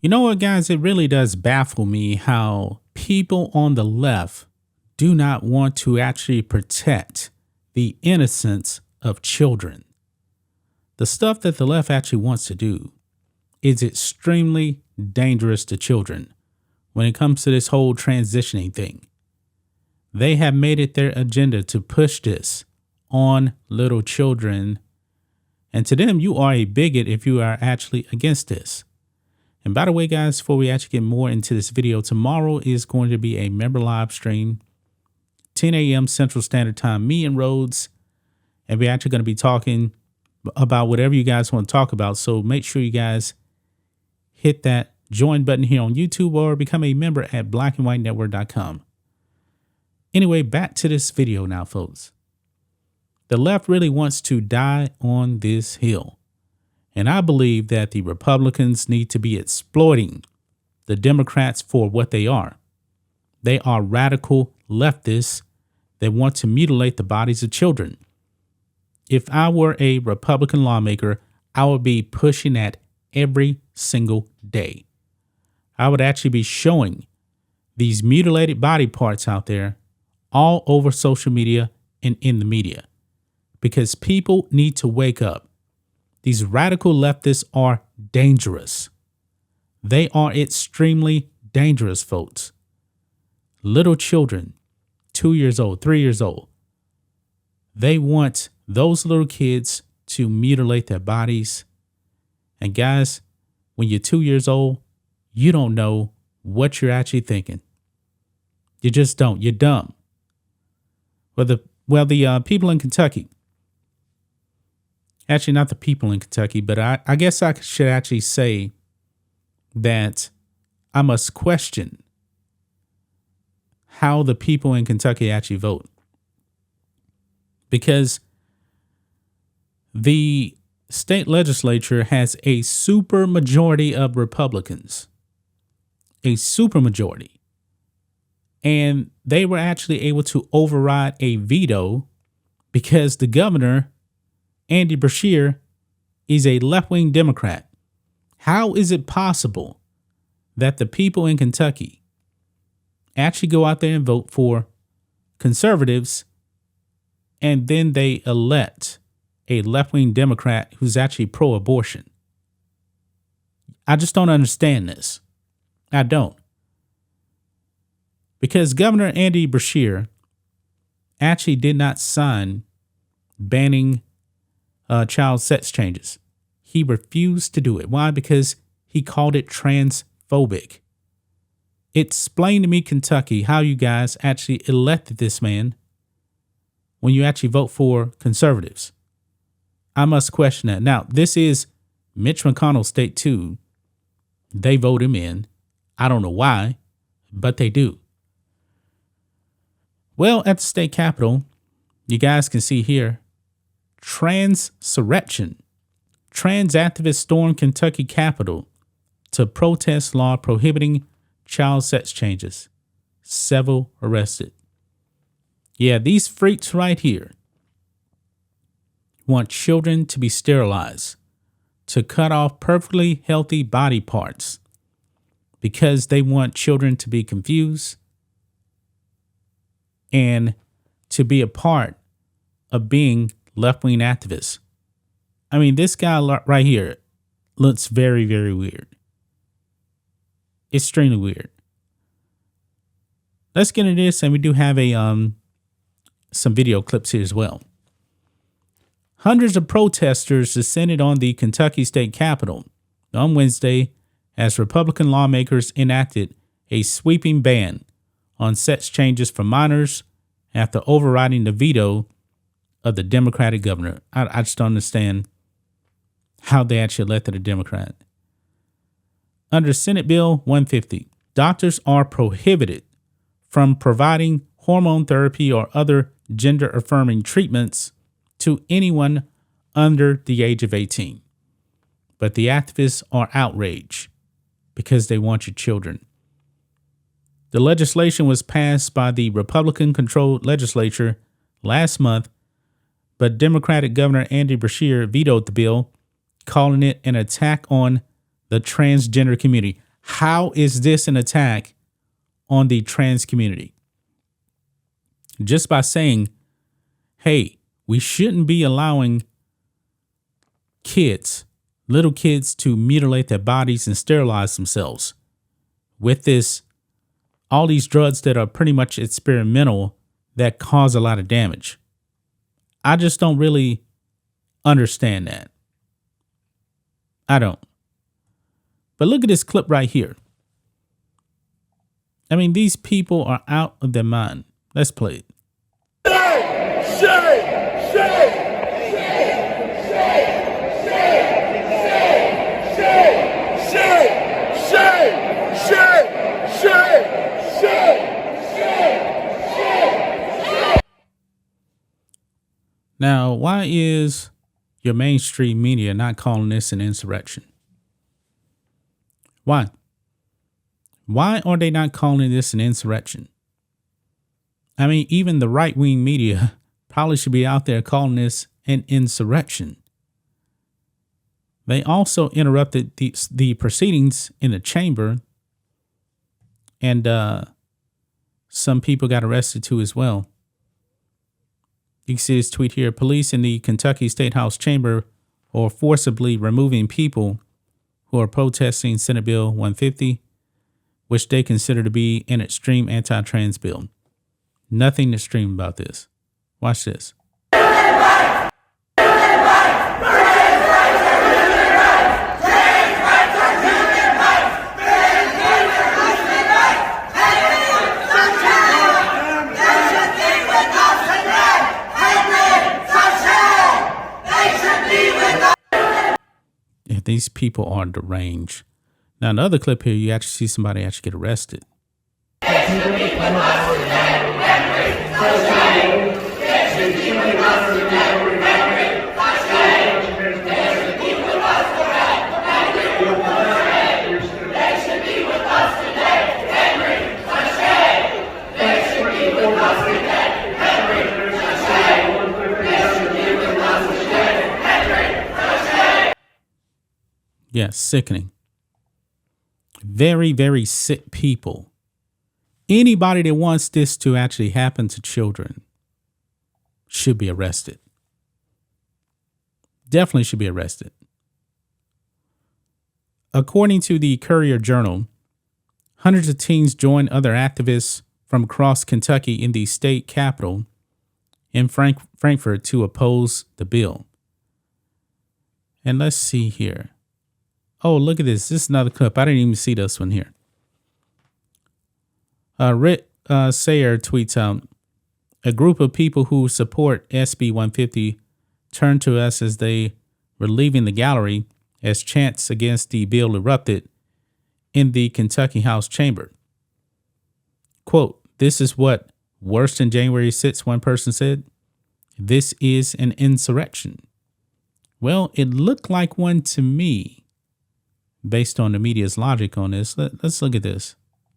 You know what, guys? It really does baffle me how people on the left do not want to actually protect the innocence of children. The stuff that the left actually wants to do is extremely dangerous to children when it comes to this whole transitioning thing. They have made it their agenda to push this on little children. And to them, you are a bigot if you are actually against this. And by the way, guys, before we actually get more into this video, tomorrow is going to be a member live stream, 10 a.m. Central Standard Time, me and Rhodes. And we're actually going to be talking about whatever you guys want to talk about. So make sure you guys hit that join button here on YouTube or become a member at blackandwhitenetwork.com. Anyway, back to this video now, folks. The left really wants to die on this hill. And I believe that the Republicans need to be exploiting the Democrats for what they are. They are radical leftists that want to mutilate the bodies of children. If I were a Republican lawmaker, I would be pushing that every single day. I would actually be showing these mutilated body parts out there all over social media and in the media, because people need to wake up. These radical leftists are dangerous. They are extremely dangerous, folks. Little children, 2 years old, 3 years old, they want those little kids to mutilate their bodies. And guys, when you're 2 years old, you don't know what you're actually thinking. You just don't. You're dumb. Well, the people in Kentucky, actually not the people in Kentucky, but I guess I should actually say that I must question how the people in Kentucky actually vote. Because the state legislature has a super majority of Republicans. A super majority. And they were actually able to override a veto because the governor, Andy Beshear, is a left-wing Democrat. How is it possible that the people in Kentucky actually go out there and vote for conservatives and then they elect a left-wing Democrat who's actually pro-abortion? I just don't understand this. I don't. Because Governor Andy Beshear actually did not sign banning child sex changes. He refused to do it. Why? Because he called it transphobic. Explain to me, Kentucky, how you guys actually elected this man when you actually vote for conservatives. I must question that. Now, this is Mitch McConnell's state too. They vote him in. I don't know why, but they do. Well, at the state capitol, you guys can see here, TRANSURRECTION. Trans activists storm Kentucky Capitol to protest law prohibiting child sex changes. Several arrested. Yeah, these freaks right here want children to be sterilized, to cut off perfectly healthy body parts, because they want children to be confused and to be a part of being left-wing activists. I mean, this guy right here looks very, very weird. Extremely weird. Let's get into this, and we do have some video clips here as well. Hundreds of protesters descended on the Kentucky State Capitol on Wednesday as Republican lawmakers enacted a sweeping ban on sex changes for minors after overriding the veto of the Democratic governor. I just don't understand how they actually elected a Democrat. Under Senate Bill 150, doctors are prohibited from providing hormone therapy or other gender-affirming treatments to anyone under the age of 18. But the activists are outraged because they want your children. The legislation was passed by the Republican-controlled legislature last month, but Democratic Governor Andy Beshear vetoed the bill, calling it an attack on the transgender community. How is this an attack on the trans community? Just by saying, hey, we shouldn't be allowing kids, little kids, to mutilate their bodies and sterilize themselves with all these drugs that are pretty much experimental that cause a lot of damage. I just don't really understand that. I don't. But look at this clip right here. I mean, these people are out of their mind. Let's play it. Now, why is your mainstream media not calling this an insurrection? Why? Why are they not calling this an insurrection? I mean, even the right-wing media probably should be out there calling this an insurrection. They also interrupted the proceedings in the chamber, and some people got arrested too as well. You can see his tweet here. Police in the Kentucky State House chamber are forcibly removing people who are protesting Senate Bill 150, which they consider to be an extreme anti-trans bill. Nothing extreme about this. Watch this. These people are deranged. Now, in the other clip here, you actually see somebody actually get arrested. Yes, sickening. Very, very sick people. Anybody that wants this to actually happen to children should be arrested. Definitely should be arrested. According to the Courier Journal, hundreds of teens joined other activists from across Kentucky in the state capitol in Frankfort to oppose the bill. And let's see here. Oh, look at this. This is another clip. I didn't even see this one here. Rick Sayer tweets out, a group of people who support SB 150 turned to us as they were leaving the gallery as chants against the bill erupted in the Kentucky House chamber. Quote, this is what worse than January 6th, one person said. This is an insurrection. Well, it looked like one to me. Based on the media's logic on this, let's look at this.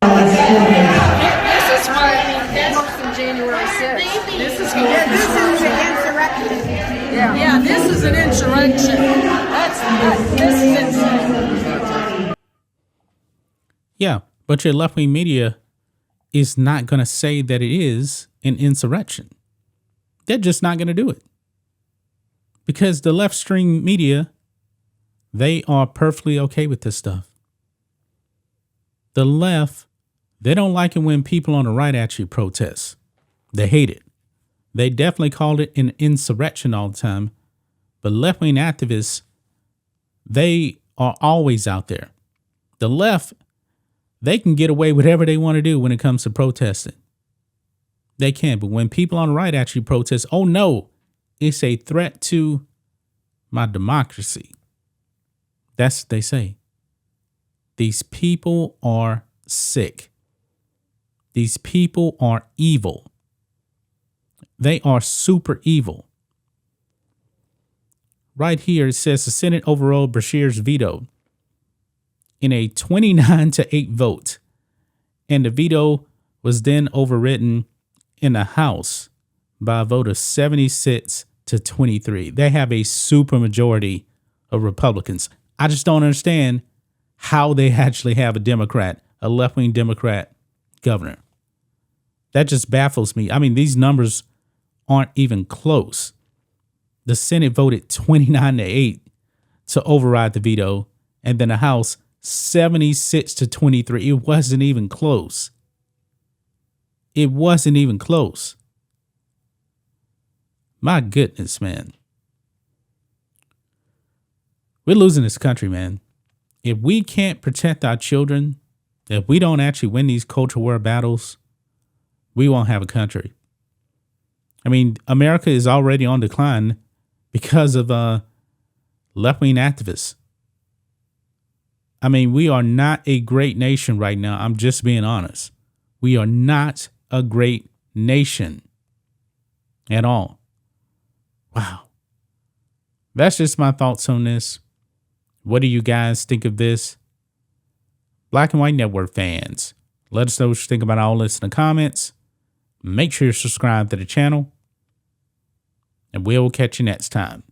This is what worse than January 6th. This is an insurrection. Yeah, this is an insurrection. This is insane. Yeah, but your left-wing media is not going to say that it is an insurrection. They're just not going to do it. Because the left-stream media, they are perfectly okay with this stuff. The left, they don't like it when people on the right actually protest. They hate it. They definitely called it an insurrection all the time. But left-wing activists, they are always out there. The left, they can get away with whatever they want to do when it comes to protesting. They can. But when people on the right actually protest, oh no, it's a threat to my democracy. That's what they say. These people are sick. These people are evil. They are super evil. Right here, it says the Senate overrode Beshear's veto in a 29-8 vote. And the veto was then overridden in the House by a vote of 76-23. They have a super majority of Republicans. I just don't understand how they actually have a Democrat, a left-wing Democrat governor. That just baffles me. I mean, these numbers aren't even close. The Senate voted 29-8 to override the veto, and then the House 76-23. It wasn't even close. It wasn't even close. My goodness, man. We're losing this country, man. If we can't protect our children, if we don't actually win these culture war battles, we won't have a country. I mean, America is already on decline because of left-wing activists. I mean, we are not a great nation right now. I'm just being honest. We are not a great nation at all. Wow. That's just my thoughts on this. What do you guys think of this? Black and White Network fans, let us know what you think about all this in the comments. Make sure you subscribe to the channel, and we'll catch you next time.